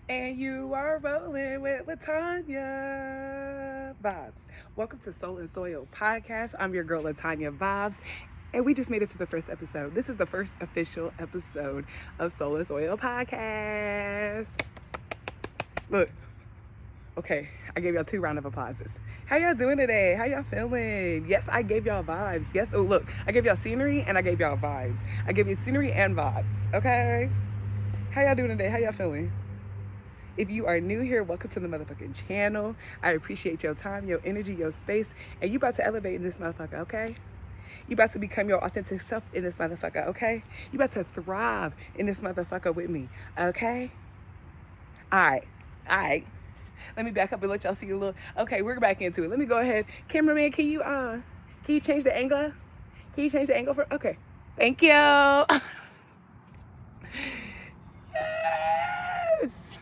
And you are rolling with Latanya Vibes. Welcome to Soul and Soil Podcast. I'm your girl, Latanya Vibes. And we just made it to the first episode. This is the first official episode of Soul and Soil Podcast. Look, okay, I gave y'all 2 rounds of applauses. How y'all doing today? How y'all feeling? Yes, I gave y'all vibes. Yes, oh look, I gave y'all scenery and I gave y'all vibes. I gave you scenery and vibes, okay? How y'all doing today? How y'all feeling? If you are new here, welcome to the motherfucking channel. I appreciate your time, your energy, your space, and you about to elevate in this motherfucker, okay? You about to become your authentic self in this motherfucker, okay? You about to thrive in this motherfucker with me, okay? All right. Let me back up and let y'all see a little. Okay, we're back into it. Let me go ahead. Cameraman, can you change the angle? Can you change the angle for? Okay, thank you. Yes.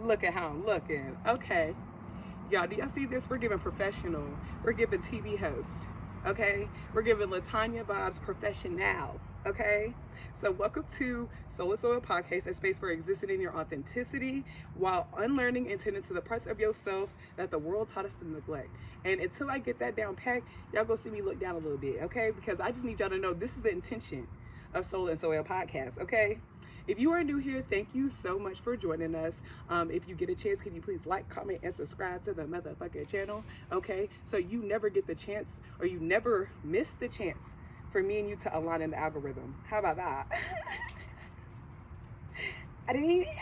Look at how I'm looking. Okay. Y'all, do y'all see this? We're giving professional. We're giving TV host. Okay? We're giving Latanya Vibes professional. Okay? So welcome to Soul and Soil Podcast, a space for existing in your authenticity while unlearning and tending to the parts of yourself that the world taught us to neglect. And until I get that down packed, y'all go see me look down a little bit, okay? Because I just need y'all to know this is the intention of Soul and Soil Podcast, okay? If you are new here, thank you so much for joining us. If you get a chance, can you please like, comment, and subscribe to the motherfucking channel, okay? So you never get the chance, or you never miss the chance for me and you to align in the algorithm. How about that? I didn't even...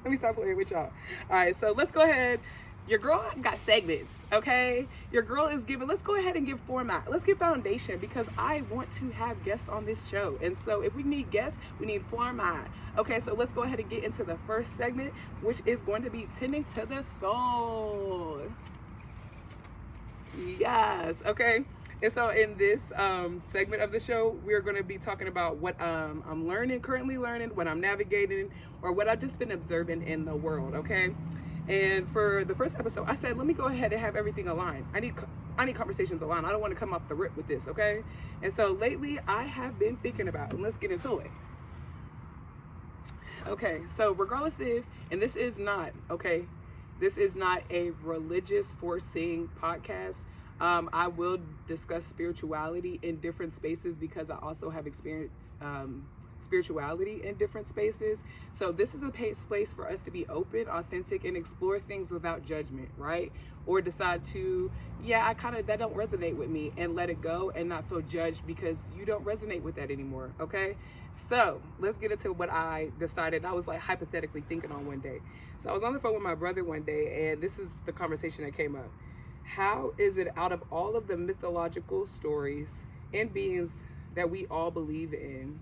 Let me stop playing with y'all. All right, so let's go ahead. Your girl got segments, okay? Your girl is giving, let's go ahead and give format. Let's give foundation because I want to have guests on this show. And so if we need guests, we need format. Okay, so let's go ahead and get into the first segment, which is going to be tending to the soul. Yes, okay. And so in this segment of the show, we're going to be talking about what I'm currently learning, what I'm navigating, or what I've just been observing in the world, okay? And for the first episode, I said, let me go ahead and have everything aligned. I need conversations aligned. I don't want to come off the rip with this, okay? And so lately, I have been thinking about, and let's get into it. Okay, so regardless if, and this is not, okay, this is not a religious forcing podcast. I will discuss spirituality in different spaces because I also have experienced spirituality in different spaces. So this is a place for us to be open, authentic, and explore things without judgment, right? Or decide to, yeah, that don't resonate with me, and let it go and not feel judged because you don't resonate with that anymore, okay? So let's get into what I decided. I was like hypothetically thinking on one day. So I was on the phone with my brother one day, and this is the conversation that came up. How is it out of all of the mythological stories and beings that we all believe in,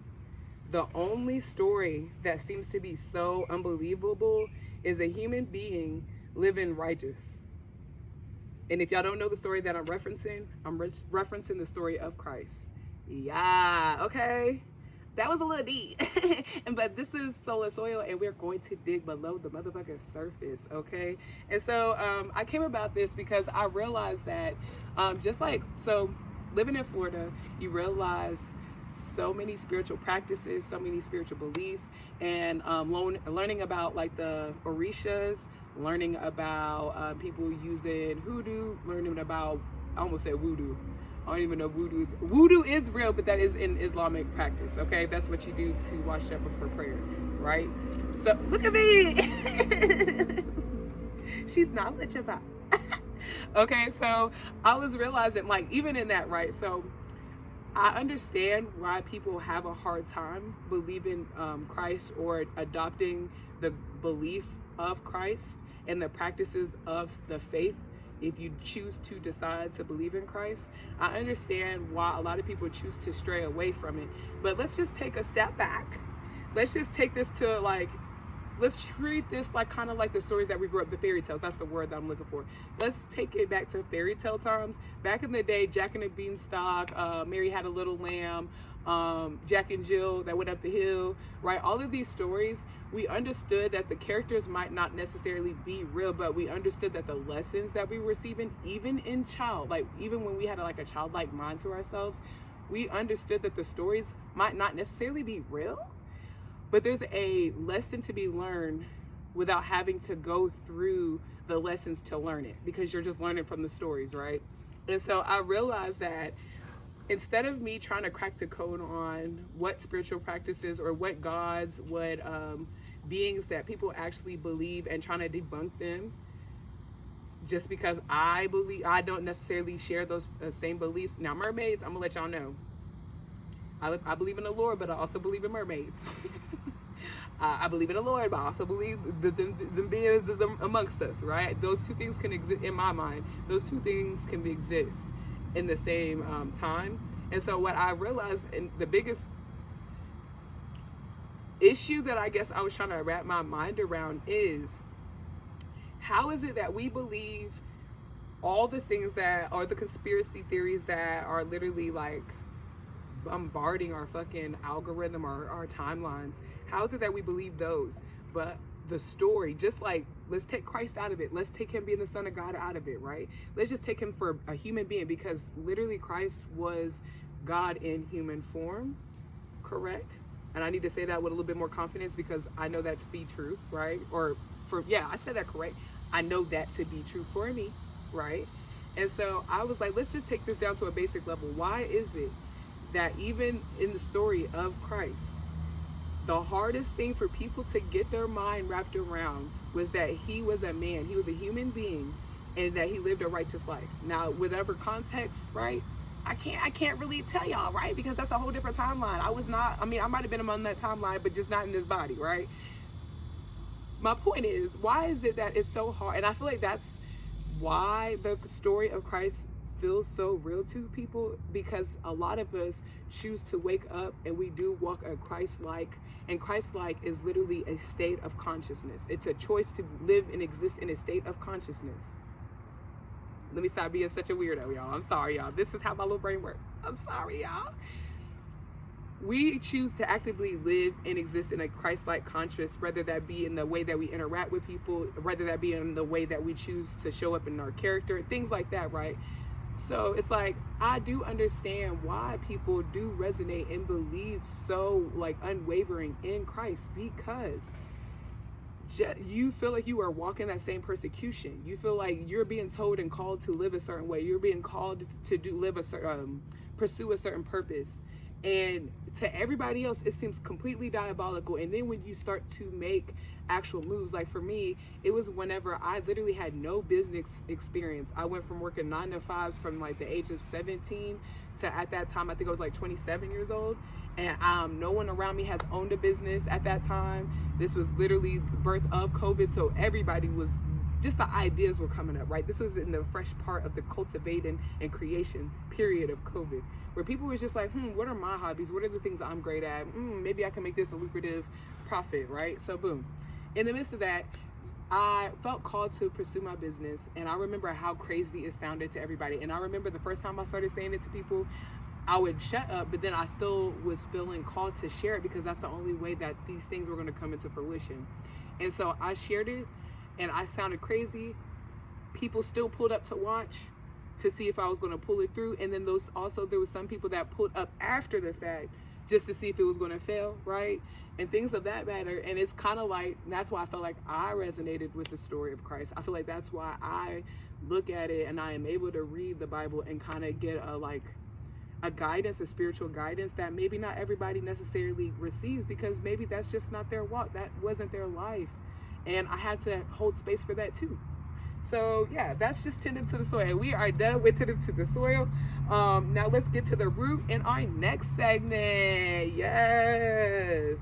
the only story that seems to be so unbelievable is a human being living righteous? And if y'all don't know the story that I'm referencing the story of Christ. Yeah, okay. That was a little deep. But this is Soul and Soil, and we're going to dig below the motherfucking surface, okay? And so I came about this because I realized that living in Florida, you realize so many spiritual practices, so many spiritual beliefs, and learning about like the orishas, learning about people using hoodoo, learning about, I almost said voodoo. I don't even know voodoo is real, but that is in Islamic practice, okay? That's what you do to wash up before prayer, right? So look at me. She's knowledgeable. Okay, so I was realizing, like, even in that, right? So I understand why people have a hard time believing Christ or adopting the belief of Christ and the practices of the faith. If you choose to decide to believe in Christ, I understand why a lot of people choose to stray away from it. But let's just take a step back. Let's just take this to let's treat this like kind of like the stories that we grew up, the fairy tales. That's the word that I'm looking for. Let's take it back to fairy tale times. Back in the day, Jack and the Beanstalk, Mary Had a Little Lamb, Jack and Jill that went up the hill, right? All of these stories, we understood that the characters might not necessarily be real, but we understood that the lessons that we were receiving, even when we had a childlike mind to ourselves, we understood that the stories might not necessarily be real, But there's a lesson to be learned without having to go through the lessons to learn it, because you're just learning from the stories, right? And so I realized that instead of me trying to crack the code on what spiritual practices or what gods, what beings that people actually believe, and trying to debunk them just because I don't necessarily share those same beliefs. Now, mermaids, I'm gonna let y'all know, I believe in the Lord, but I also believe in mermaids. I believe in the Lord, but I also believe the beings is amongst us, right? Those two things can exist in my mind. Those two things can exist in the same time. And so what I realized, and the biggest issue that I guess I was trying to wrap my mind around is, how is it that we believe all the things that are the conspiracy theories that are literally like bombarding our fucking algorithm or our timelines? How is it that we believe those, but the story, just like, let's take Christ out of it, let's take him being the Son of God out of it, right? Let's just take him for a human being, because literally Christ was God in human form, correct? And I need to say that with a little bit more confidence, because I know that to be true, right? Or I said that correct. I know that to be true for me, right? And so I was like, let's just take this down to a basic level. Why is it that even in the story of Christ, the hardest thing for people to get their mind wrapped around was that he was a man, he was a human being, and that he lived a righteous life? Now, whatever context, right? I can't really tell y'all, right? Because that's a whole different timeline. I might have been among that timeline, but just not in this body, right? My point is, why is it that it's so hard? And I feel like that's why the story of Christ feels so real to people, because a lot of us choose to wake up and we do walk a Christ-like, and Christ-like is literally a state of consciousness. It's a choice to live and exist in a state of consciousness. Let me stop being such a weirdo, y'all. I'm sorry, y'all. This is how my little brain works. I'm sorry, y'all. We choose to actively live and exist in a Christ-like conscious, whether that be in the way that we interact with people, whether that be in the way that we choose to show up in our character, things like that, right? So it's like, I do understand why people do resonate and believe so like unwavering in Christ, because you feel like you are walking that same persecution. You feel like you're being told and called to live a certain way. You're being called to pursue a certain purpose. And to everybody else, it seems completely diabolical. And then when you start to make actual moves, like for me, it was whenever I literally had no business experience. I went from working 9 to 5s from like the age of 17 to, at that time, I think I was like 27 years old. And no one around me has owned a business at that time. This was literally the birth of COVID. So everybody was, just the ideas were coming up, right? This was in the fresh part of the cultivating and creation period of COVID, where people was just like, what are my hobbies? What are the things I'm great at? Maybe I can make this a lucrative profit, right? So boom. In the midst of that, I felt called to pursue my business. And I remember how crazy it sounded to everybody. And I remember the first time I started saying it to people, I would shut up, but then I still was feeling called to share it, because that's the only way that these things were going to come into fruition. And so I shared it, and I sounded crazy. People still pulled up to watch to see if I was going to pull it through. And then there was some people that pulled up after the fact just to see if it was going to fail, right? And things of that matter. And it's kind of like, that's why I felt like I resonated with the story of Christ. I feel like that's why I look at it and I am able to read the Bible and kind of get a guidance, a spiritual guidance that maybe not everybody necessarily receives, because maybe that's just not their walk. That wasn't their life. And I had to hold space for that too. So yeah, that's just tending to the soil. We are done with tending to the soil. Now let's get to the root in our next segment. Yes.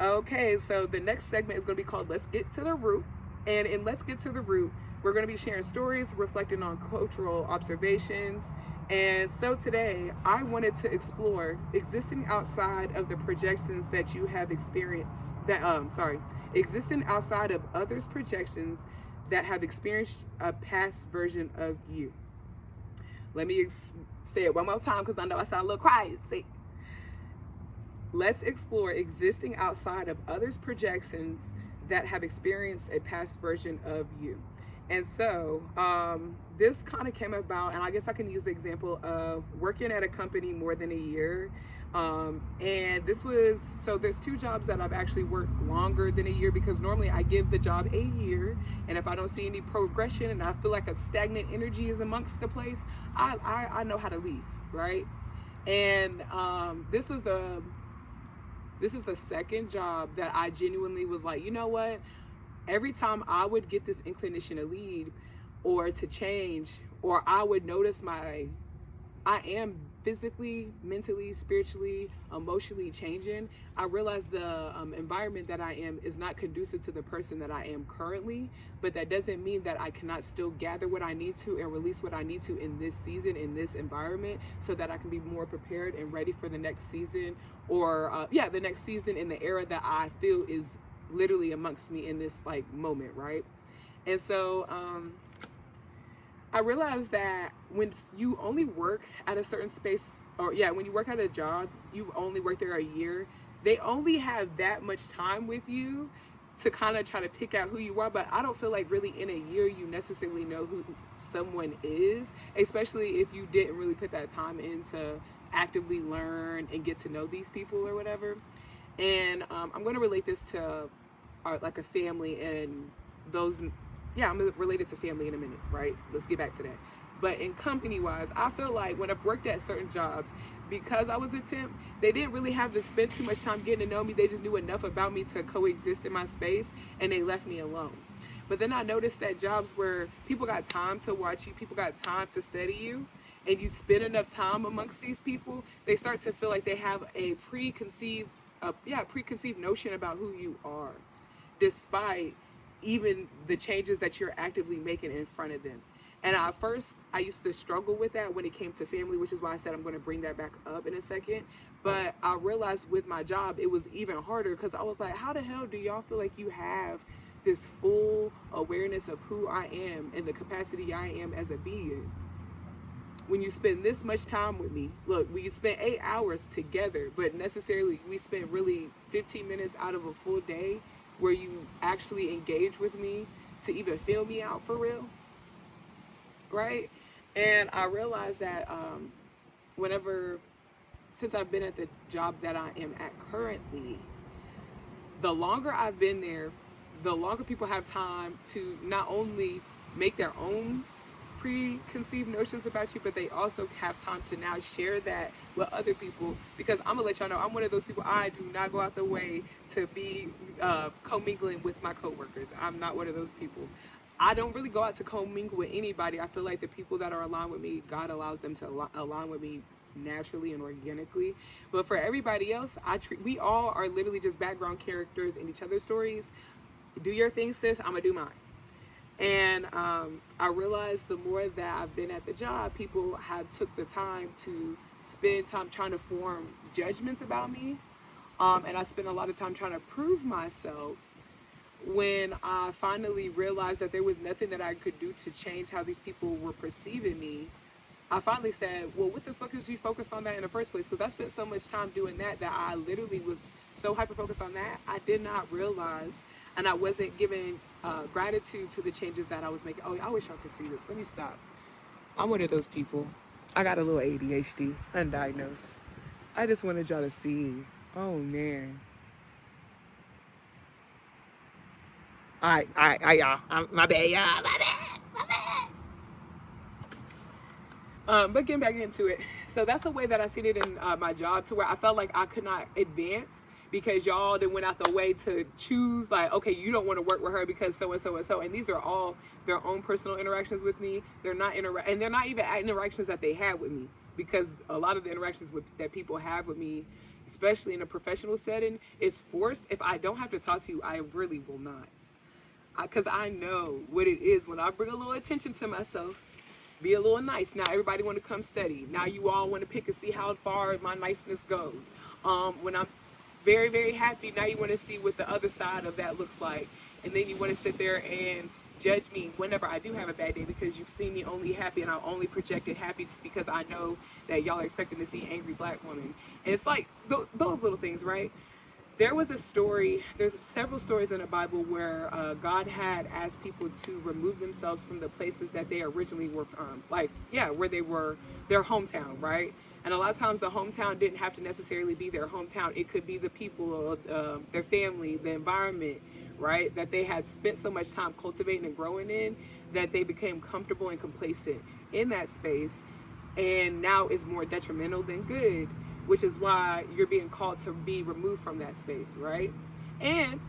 Okay, so the next segment is going to be called Let's Get to the Root. And in Let's Get to the Root, we're going to be sharing stories, reflecting on cultural observations. And so today, I wanted to explore existing outside of the projections that you have experienced, existing outside of others' projections that have experienced a past version of you. Let me say it one more time, because I know I sound a little crazy. Let's explore existing outside of others' projections that have experienced a past version of you. And so this kind of came about, and I guess I can use the example of working at a company more than a year. And this was, so there's two jobs that I've actually worked longer than a year, because normally I give the job a year, and if I don't see any progression and I feel like a stagnant energy is amongst the place, I know how to leave, right? And this is the second job that I genuinely was like, you know what? Every time I would get this inclination to lead or to change, or I would notice I am physically, mentally, spiritually, emotionally changing, I realized the environment that I am is not conducive to the person that I am currently. But that doesn't mean that I cannot still gather what I need to and release what I need to in this season, in this environment, so that I can be more prepared and ready for the next season, or the next season in the era that I feel is literally amongst me in this like moment, right? And so I realized that when you only work at a certain space, or when you work at a job, you only work there a year, they only have that much time with you to kind of try to pick out who you are. But I don't feel like really in a year you necessarily know who someone is, especially if you didn't really put that time in to actively learn and get to know these people or whatever. And I'm going to relate this to like a family and those. I'm related to family in a minute, right? Let's get back to that. But in company wise, I feel like when I've worked at certain jobs, because I was a temp, they didn't really have to spend too much time getting to know me. They just knew enough about me to coexist in my space, and they left me alone. But then I noticed that jobs where people got time to watch you, people got time to study you, and you spend enough time amongst these people, they start to feel like they have a preconceived notion about who you are, despite even the changes that you're actively making in front of them. And at first, I used to struggle with that when it came to family, which is why I said I'm going to bring that back up in a second. But I realized with my job, it was even harder, because I was like, how the hell do y'all feel like you have this full awareness of who I am and the capacity I am as a being when you spend this much time with me? Look, we spent 8 hours together, but necessarily we spent really 15 minutes out of a full day where you actually engage with me to even feel me out for real, right? And I realized that since I've been at the job that I am at currently, the longer I've been there, the longer people have time to not only make their own preconceived notions about you, but they also have time to now share that with other people. Because I'm gonna let y'all know, I'm one of those people, I do not go out the way to be commingling with my coworkers. I'm not one of those people. I don't really go out to commingle with anybody. I feel like the people that are aligned with me, God allows them to align with me naturally and organically. But for everybody else, we all are literally just background characters in each other's stories. Do your thing, sis, I'm gonna do mine. And I realized the more that I've been at the job, people have took the time to spend time trying to form judgments about me. And I spent a lot of time trying to prove myself, when I finally realized that there was nothing that I could do to change how these people were perceiving me. I finally said, well, what the fuck is you focused on that in the first place? Because I spent so much time doing that I literally was so hyper-focused on that, I did not realize, and I wasn't giving gratitude to the changes that I was making. Oh, I wish y'all could see this. Let me stop. I'm one of those people. I got a little ADHD, undiagnosed. I just wanted y'all to see. Oh, man. All right, y'all. My bad, y'all. My bad. But getting back into it. So that's the way that I seen it in my job, to where I felt like I could not advance because y'all then went out the way to choose, like, okay, you don't want to work with her because so and so and so. And these are all their own personal interactions with me. They're not and they're not even interactions that they had with me, because a lot of the interactions that people have with me, especially in a professional setting, is forced. If I don't have to talk to you, I really will not. Because I know what it is when I bring a little attention to myself, be a little nice. Now everybody want to come study. Now you all want to pick and see how far my niceness goes. When I'm very, very happy, now you want to see what the other side of that looks like. And then you want to sit there and judge me whenever I do have a bad day, because you've seen me only happy and I only projected happy just because I know that y'all are expecting to see an angry black woman. And it's like those little things, right? There was a story, there's several stories in the Bible where God had asked people to remove themselves from the places that they originally were from. Where they were, their hometown, right? And a lot of times the hometown didn't have to necessarily be their hometown. It could be the people, their family, the environment, right? That they had spent so much time cultivating and growing in that they became comfortable and complacent in that space. And now it's more detrimental than good, which is why you're being called to be removed from that space, right? And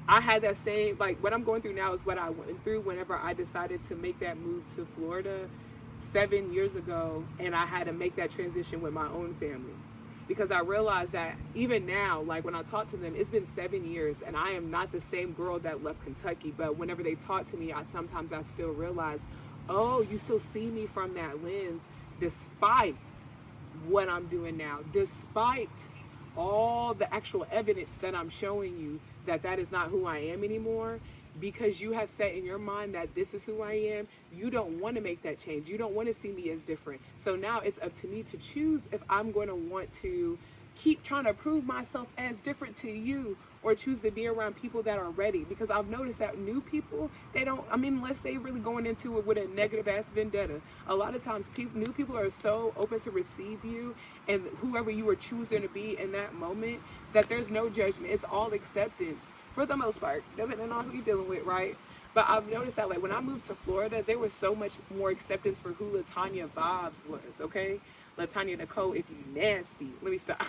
I had that same, like what I'm going through now is what I went through whenever I decided to make that move to Florida 7 years ago, and I had to make that transition with my own family. Because I realized that even now, like when I talk to them, it's been 7 years and I am not the same girl that left Kentucky. But whenever they talk to me, I still realize, oh, you still see me from that lens, despite what I'm doing now, despite all the actual evidence that I'm showing you that is not who I am anymore. Because you have set in your mind that this is who I am, you don't want to make that change. You don't want to see me as different. So now it's up to me to choose if I'm going to want to keep trying to prove myself as different to you, or choose to be around people that are ready. Because I've noticed that new people, they don't, I mean, unless they really going into it with a negative ass vendetta, a lot of times new people are so open to receive you and whoever you are choosing to be in that moment, that there's no judgment. It's all acceptance for the most part, depending on who you're dealing with, right? But I've noticed that, like, when I moved to Florida, there was so much more acceptance for who LaTanya Vibes was, okay? LaTanya Nicole, if you nasty. Let me stop.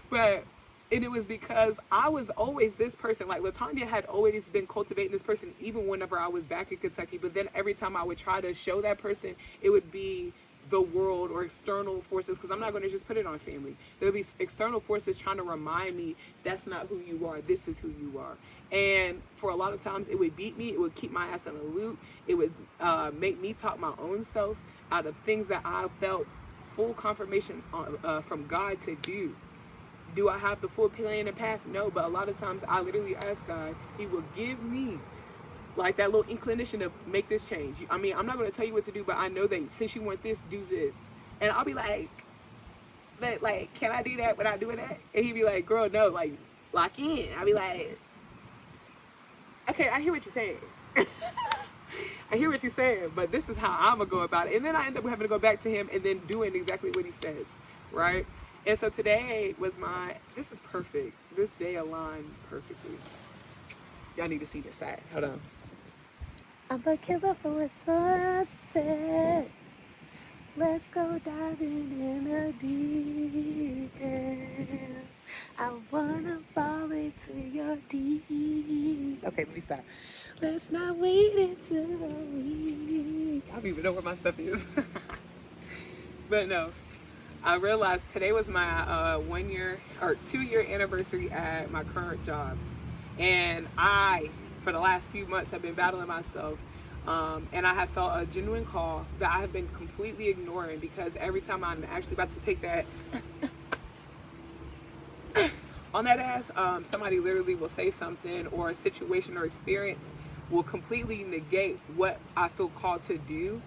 But, and it was because I was always this person. Like, LaTanya had always been cultivating this person, even whenever I was back in Kentucky. But then every time I would try to show that person, it would be the world or external forces, because I'm not going to just put it on family. There'll be external forces trying to remind me that's not who you are, this is who you are. And for a lot of times it would beat me, it would keep my ass in a loop, it would make me talk my own self out of things that I felt full confirmation from God to do. Do I have the full plan and path? No, but a lot of times I literally ask God, he will give me like that little inclination to make this change. I mean, I'm not going to tell you what to do, but I know that since you want this, do this. And I'll be like, can I do that without doing that? And he'd be like, girl, no, like, lock in. I'll be like, okay, I hear what you're saying. I hear what you're saying, but this is how I'm going to go about it. And then I end up having to go back to him and then doing exactly what he says, right? And so today was this is perfect. This day aligned perfectly. Y'all need to see this side. Hold on. I'm a killer for a sunset. Let's go diving in a deep end. I wanna fall into your deep. Okay, let me stop. Let's not wait until the week. I don't even know where my stuff is. But no, I realized today was my 1 year or 2 year anniversary at my current job. And I, for the last few months, have been battling myself. And I have felt a genuine call that I have been completely ignoring, because every time I'm actually about to take that on that ass, somebody literally will say something, or a situation or experience will completely negate what I feel called to do.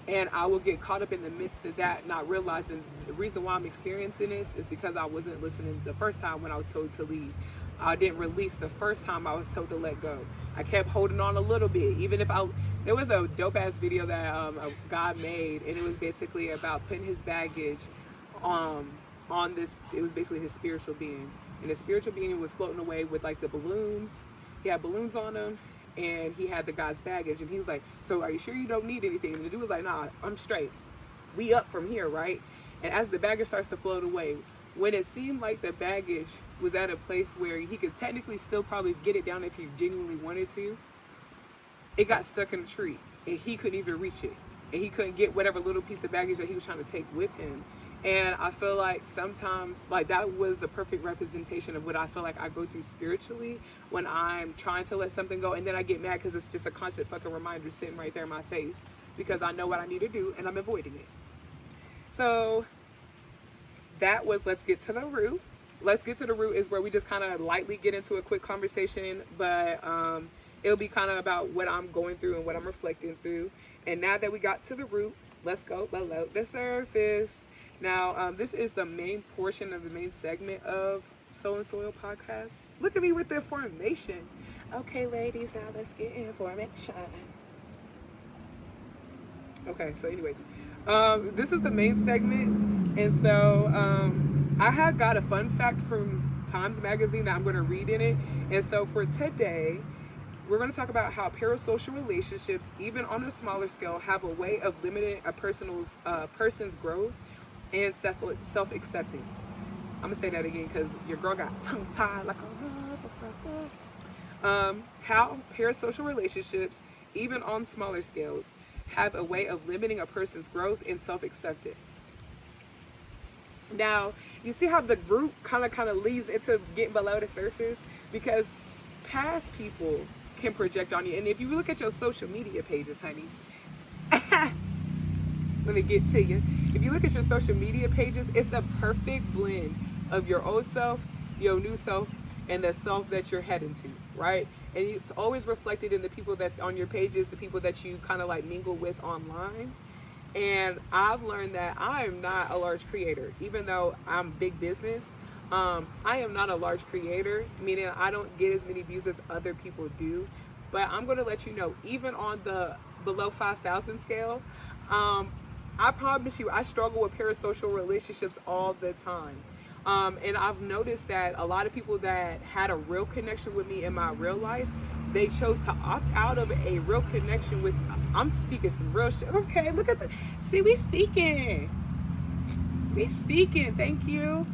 And I will get caught up in the midst of that, not realizing the reason why I'm experiencing this is because I wasn't listening the first time when I was told to leave. I didn't release the first time I was told to let go. I kept holding on a little bit, even if there was a dope ass video that a guy made, and it was basically about putting his baggage on this. It was basically his spiritual being, and the spiritual being was floating away with like the balloons. He had balloons on him, and he had the guy's baggage, and he was like, so are you sure you don't need anything? And the dude was like, nah, I'm straight. We up from here, right? And as the baggage starts to float away, when it seemed like the baggage was at a place where he could technically still probably get it down if he genuinely wanted to, it got stuck in a tree, and he couldn't even reach it, and he couldn't get whatever little piece of baggage that he was trying to take with him. And I feel like sometimes, like, that was the perfect representation of what I feel like I go through spiritually when I'm trying to let something go, and then I get mad because it's just a constant fucking reminder sitting right there in my face, because I know what I need to do and I'm avoiding it. So that was let's get to the root. Let's get to the root is where we just kind of lightly get into a quick conversation, but it'll be kind of about what I'm going through and what I'm reflecting through. And now that we got to the root, let's go below the surface. Now, this is the main portion of the main segment of Soul and Soil podcast. Look at me with the formation. Okay, ladies, now let's get in formation. Okay, so anyways, This is the main segment, and so I have got a fun fact from Times Magazine that I'm going to read in it. And so for today, we're going to talk about how parasocial relationships, even on a smaller scale, have a way of limiting a person's growth and self acceptance. I'm gonna say that again because your girl got tongue tied like a motherfucker. How parasocial relationships, even on smaller scales, have a way of limiting a person's growth and self acceptance. Now, you see how the group kind of leads into getting below the surface, because past people can project on you. And if you look at your social media pages, honey, let me get to you. If you look at your social media pages, it's a perfect blend of your old self, your new self, and the self that you're heading to, right? And it's always reflected in the people that's on your pages, the people that you kind of like mingle with online. And I've learned that I am not a large creator, even though I'm big business. I am not a large creator, meaning I don't get as many views as other people do. But I'm going to let you know, even on the below 5,000 scale, I promise you, I struggle with parasocial relationships all the time. And I've noticed that a lot of people that had a real connection with me in my real life, they chose to opt out of a real connection with, I'm speaking some real shit. Okay, look at the, see, we speaking, thank you.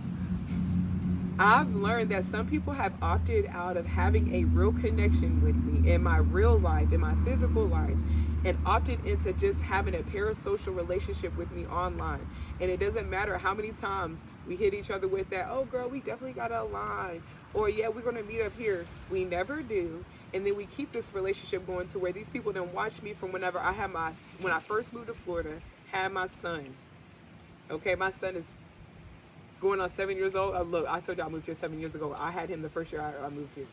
I've learned that some people have opted out of having a real connection with me in my real life, in my physical life, and opted into just having a parasocial relationship with me online. And it doesn't matter how many times we hit each other with that, oh girl, we definitely gotta align, or yeah, we're gonna meet up here. We never do. And then we keep this relationship going to where these people then watch me from when I first moved to Florida, had my son. Okay, my son is going on 7 years old. Look, I told you I moved here 7 years ago. I had him the first year I moved here.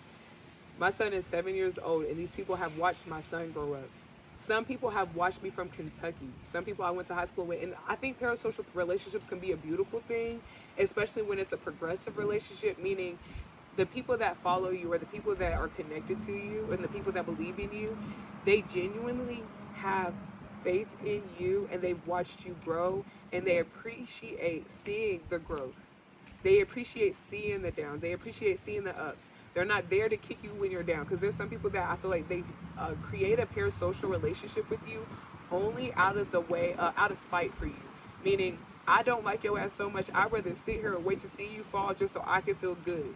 My son is 7 years old, and these people have watched my son grow up. Some people have watched me from Kentucky. Some people I went to high school with. And I think parasocial relationships can be a beautiful thing, especially when it's a progressive relationship, meaning the people that follow you or the people that are connected to you and the people that believe in you, they genuinely have faith in you, and they've watched you grow, and they appreciate seeing the growth. They appreciate seeing the downs. They appreciate seeing the ups. They're not there to kick you when you're down, because there's some people that I feel like they create a parasocial relationship with you only out of spite for you. Meaning, I don't like your ass so much, I'd rather sit here and wait to see you fall just so I can feel good.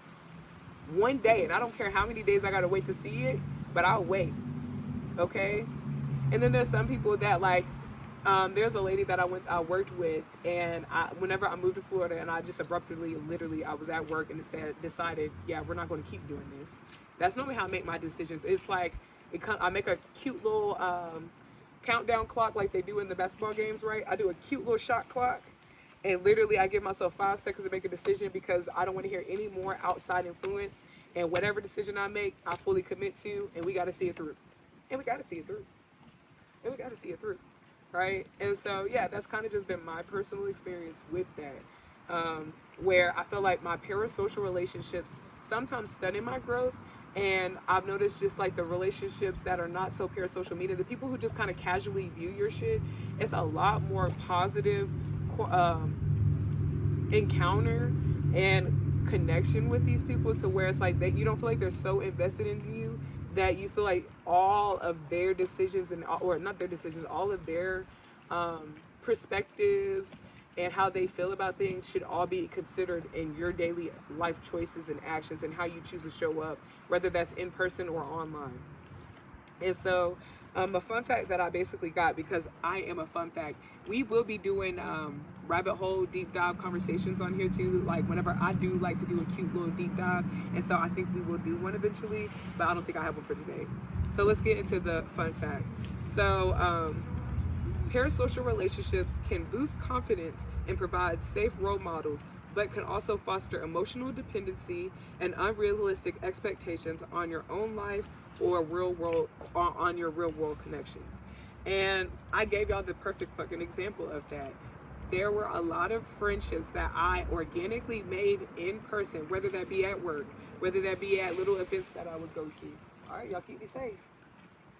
One day, and I don't care how many days I gotta wait to see it, but I'll wait. Okay? And then there's some people that like, there's a lady that I worked with, and whenever I moved to Florida, and I just abruptly, literally, I was at work and decided, yeah, we're not going to keep doing this. That's normally how I make my decisions. It's like, I make a cute little countdown clock like they do in the basketball games, right? I do a cute little shot clock, and literally I give myself 5 seconds to make a decision, because I don't want to hear any more outside influence. And whatever decision I make, I fully commit to, and we got to see it through. And we got to see it through. And we got to see it through. Right? And so, yeah, that's kind of just been my personal experience with that, where I feel like my parasocial relationships sometimes stunted my growth. And I've noticed just like the relationships that are not so parasocial media, the people who just kind of casually view your shit, it's a lot more positive encounter and connection with these people, to where it's like that you don't feel like they're so invested in you that you feel like all of their decisions, or not their decisions, all of their perspectives and how they feel about things should all be considered in your daily life choices and actions, and how you choose to show up, whether that's in person or online. And so a fun fact that I basically got, because I am a fun fact, we will be doing rabbit hole deep dive conversations on here too, like whenever I do like to do a cute little deep dive. And so I think we will do one eventually, but I don't think I have one for today. So let's get into the fun fact. So parasocial relationships can boost confidence and provide safe role models, but can also foster emotional dependency and unrealistic expectations on your own life or real world, or on your real world connections. And I gave y'all the perfect fucking example of that. There were a lot of friendships that I organically made in person, whether that be at work, whether that be at little events that I would go to. All right, y'all keep me safe.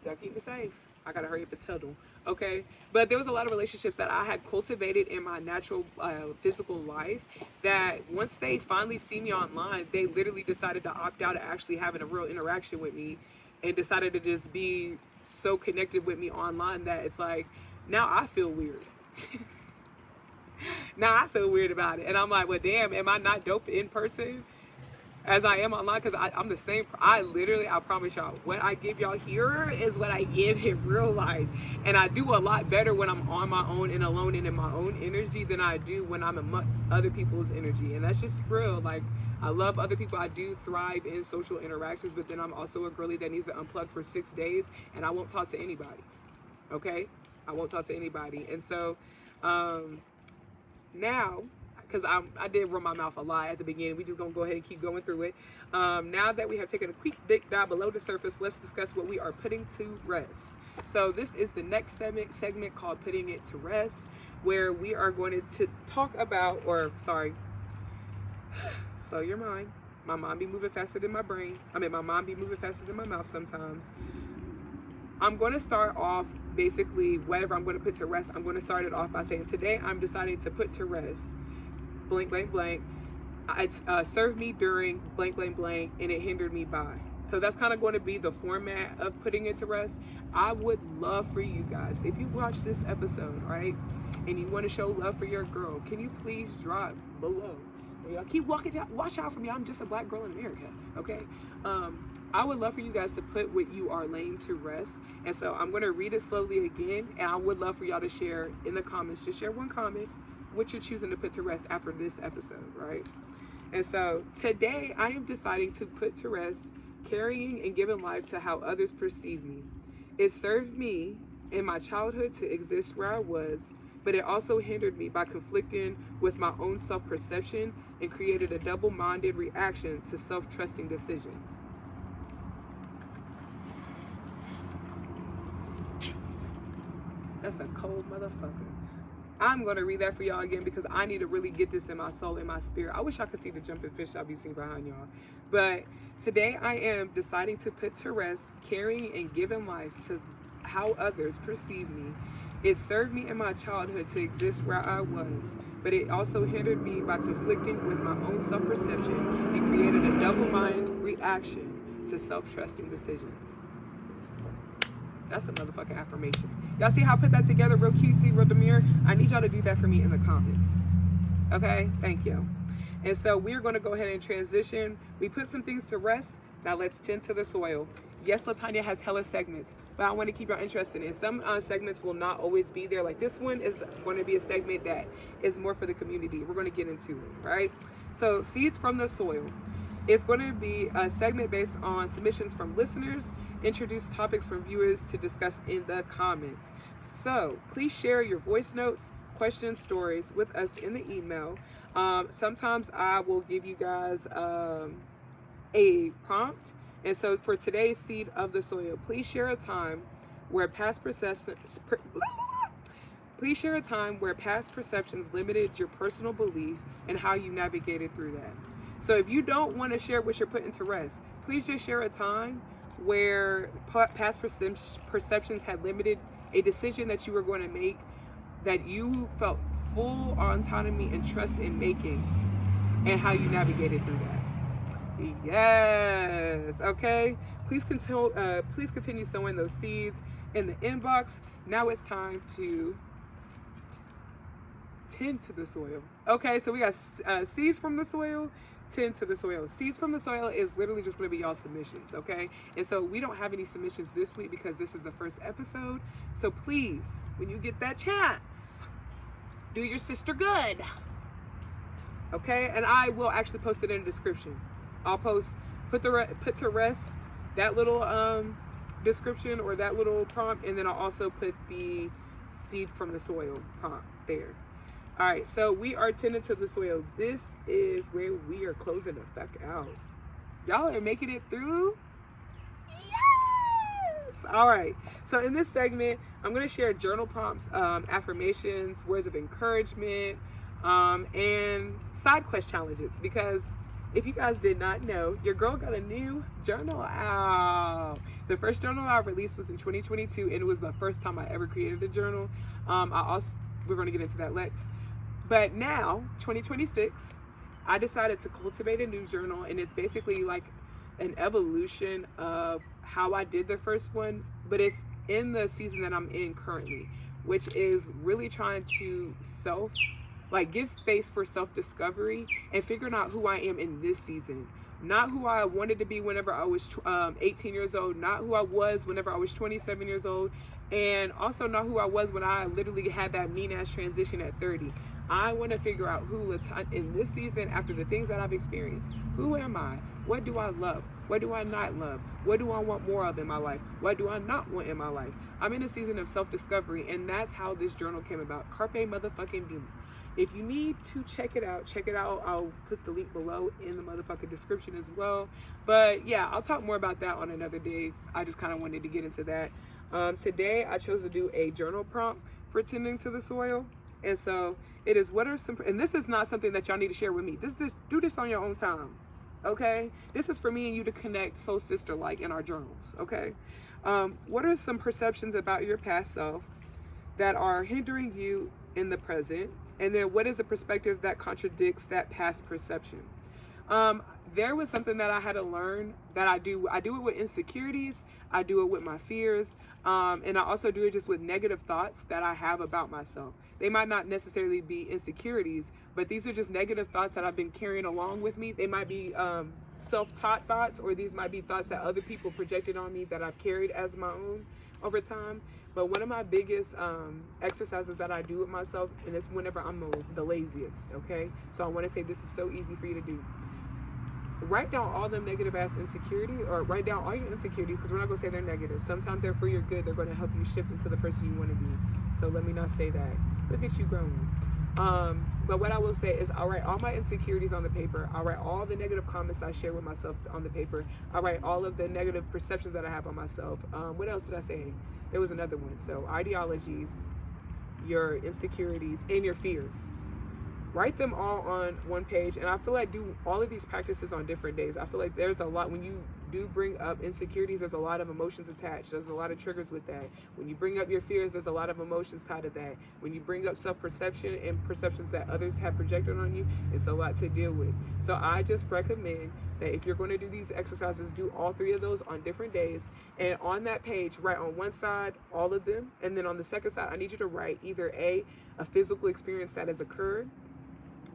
Y'all keep me safe. I gotta hurry up and tell them. Okay, but there was a lot of relationships that I had cultivated in my natural physical life that once they finally see me online, they literally decided to opt out of actually having a real interaction with me, and decided to just be so connected with me online that it's like now I feel weird. Now I feel weird about it, and I'm like, well, damn, am I not dope in person as I am online? Because I'm the same. I promise y'all, what I give y'all here is what I give in real life. And I do a lot better when I'm on my own and alone and in my own energy than I do when I'm amongst other people's energy. And that's just real. Like, I love other people. I do thrive in social interactions, but then I'm also a girly that needs to unplug for 6 days, and I won't talk to anybody. Okay? I won't talk to anybody. And so, now, because I did run my mouth a lot at the beginning, we just gonna go ahead and keep going through it. Now that we have taken a quick dig dive below the surface, let's discuss what we are putting to rest. So this is the next segment called Putting It to Rest, where we are going to talk about, slow your mind. My mind be moving faster than my brain. My mind be moving faster than my mouth sometimes. I'm going to start off basically whatever I'm going to put to rest. I'm going to start it off by saying today I'm deciding to put to rest blank, blank, blank. It served me during blank, blank, blank, and it hindered me by. So that's kind of going to be the format of putting it to rest. I would love for you guys, if you watch this episode, right, and you want to show love for your girl, can you please drop below? Keep walking down. Watch out for me. I'm just a black girl in America. Okay. I would love for you guys to put what you are laying to rest. And so I'm going to read it slowly again. And I would love for y'all to share in the comments, just share one comment, what you're choosing to put to rest after this episode, right? And so today I am deciding to put to rest carrying and giving life to how others perceive me. It served me in my childhood to exist where I was, but it also hindered me by conflicting with my own self-perception and created a double-minded reaction to self-trusting decisions. That's a cold motherfucker. I'm going to read that for y'all again because I need to really get this in my soul, in my spirit. I wish I could see the jumping fish I'll be seeing behind y'all. But today I am deciding to put to rest carrying and giving life to how others perceive me. It served me in my childhood to exist where I was, but it also hindered me by conflicting with my own self-perception and created a double-minded reaction to self-trusting decisions. That's a motherfucking affirmation. Y'all see how I put that together real cutesy, real demure? I need y'all to do that for me in the comments. Okay? Thank you. And so we're going to go ahead and transition. We put some things to rest. Now let's tend to the soil. Yes, Latanya has hella segments, but I want to keep y'all interested in. Some segments will not always be there. Like this one is going to be a segment that is more for the community. We're going to get into it, right? So seeds from the soil. It's going to be a segment based on submissions from listeners, introduce topics from viewers to discuss in the comments. So please share your voice notes, questions, stories with us in the email. Sometimes I will give you guys a prompt. And so for today's seed of the soil, please share a time where past perceptions limited your personal belief and how you navigated through that. So if you don't want to share what you're putting to rest, please just share a time where past perceptions had limited a decision that you were going to make that you felt full autonomy and trust in making, and how you navigated through that. Yes. Okay. Please continue sowing those seeds in the inbox. Now it's time to tend to the soil. Okay. So we got seeds from the soil. Tend to the soil. Seeds from the soil is literally just going to be y'all submissions, okay? And so we don't have any submissions this week because this is the first episode. So please, when you get that chance, do your sister good, okay? And I will actually post it in the description. I'll put to rest that little description or that little prompt, and then I'll also put the seed from the soil prompt there. All right, so we are tending to the soil. This is where we are closing the fuck out. Y'all are making it through? Yes! All right, so in this segment, I'm going to share journal prompts, affirmations, words of encouragement, and side quest challenges, because if you guys did not know, your girl got a new journal out. The first journal I released was in 2022, and it was the first time I ever created a journal. We're going to get into that next. But now, 2026, I decided to cultivate a new journal, and it's basically like an evolution of how I did the first one, but it's in the season that I'm in currently, which is really trying to give space for self-discovery and figuring out who I am in this season. Not who I wanted to be whenever I was 18 years old, not who I was whenever I was 27 years old, and also not who I was when I literally had that mean-ass transition at 30. I want to figure out who in this season, after the things that I've experienced, who am I? What do I love? What do I not love? What do I want more of in my life? What do I not want in my life? I'm in a season of self-discovery, and that's how this journal came about. Carpe motherfucking diem. If you need to check it out. I'll put the link below in the motherfucking description as well. But yeah, I'll talk more about that on another day. I just kind of wanted to get into that. Today, I chose to do a journal prompt for tending to the soil. And so it is, what are some, and this is not something that y'all need to share with me. Do this on your own time, okay? This is for me and you to connect soul sister-like in our journals, okay? What are some perceptions about your past self that are hindering you in the present? And then what is a perspective that contradicts that past perception? There was something that I had to learn that I do it with insecurities, I do it with my fears, and I also do it just with negative thoughts that I have about myself. They might not necessarily be insecurities, but these are just negative thoughts that I've been carrying along with me. They might be self-taught thoughts, or these might be thoughts that other people projected on me that I've carried as my own over time. But one of my biggest exercises that I do with myself, and it's whenever I'm the laziest, okay? So I want to say this is so easy for you to do. Write down all them negative ass insecurity, or write down all your insecurities, because we're not going to say they're negative. Sometimes they're for your good. They're going to help you shift into the person you want to be. So let me not say that. Look at you growing. But what I will say is I'll write all my insecurities on the paper. I'll write all the negative comments I share with myself on the paper. I'll write all of the negative perceptions that I have on myself. What else did I say? There was another one. So ideologies, your insecurities, and your fears. Write them all on one page. And I feel like do all of these practices on different days. I feel like there's a lot, when you do bring up insecurities, there's a lot of emotions attached. There's a lot of triggers with that. When you bring up your fears, there's a lot of emotions tied to that. When you bring up self-perception and perceptions that others have projected on you, it's a lot to deal with. So I just recommend that if you're going to do these exercises, do all three of those on different days. And on that page, write on one side all of them. And then on the second side, I need you to write either a physical experience that has occurred,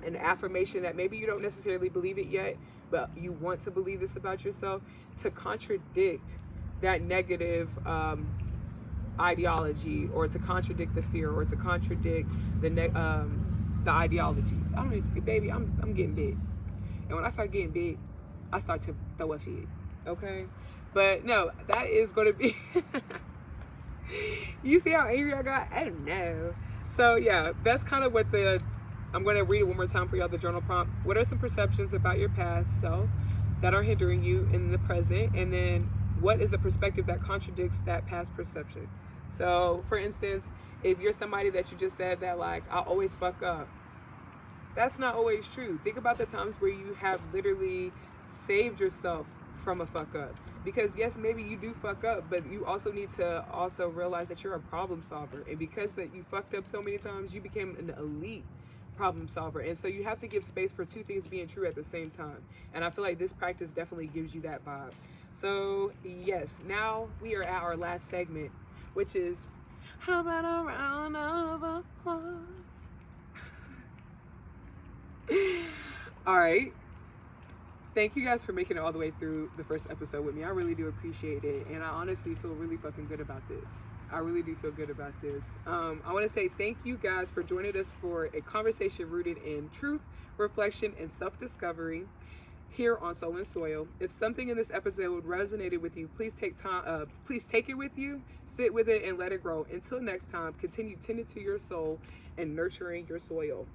an affirmation that maybe you don't necessarily believe it yet, but you want to believe this about yourself, to contradict that negative ideology, or to contradict the fear, or to contradict the ideologies. I don't even, baby, I'm getting big. And when I start getting big, I start to throw a fit, okay? But no, that is going to be, you see how angry I got? I don't know. So yeah, that's kind of what I'm going to read it one more time for y'all, the journal prompt. What are some perceptions about your past self that are hindering you in the present? And then what is a perspective that contradicts that past perception? So for instance, if you're somebody that you just said that like, I always fuck up, that's not always true. Think about the times where you have literally saved yourself from a fuck up. Because yes, maybe you do fuck up, but you also need to also realize that you're a problem solver. And because that you fucked up so many times, you became an elite problem solver. And so you have to give space for two things being true at the same time. And I feel like this practice definitely gives you that vibe. So yes, now we are at our last segment, which is, how about a round of applause? All right. Thank you guys for making it all the way through the first episode with me. I really do appreciate it. And I honestly feel really fucking good about this. I really do feel good about this. I want to say thank you guys for joining us for a conversation rooted in truth, reflection, and self-discovery here on Soul and Soil. If something in this episode resonated with you, please take it with you, sit with it, and let it grow. Until next time, continue tending to your soul and nurturing your soil.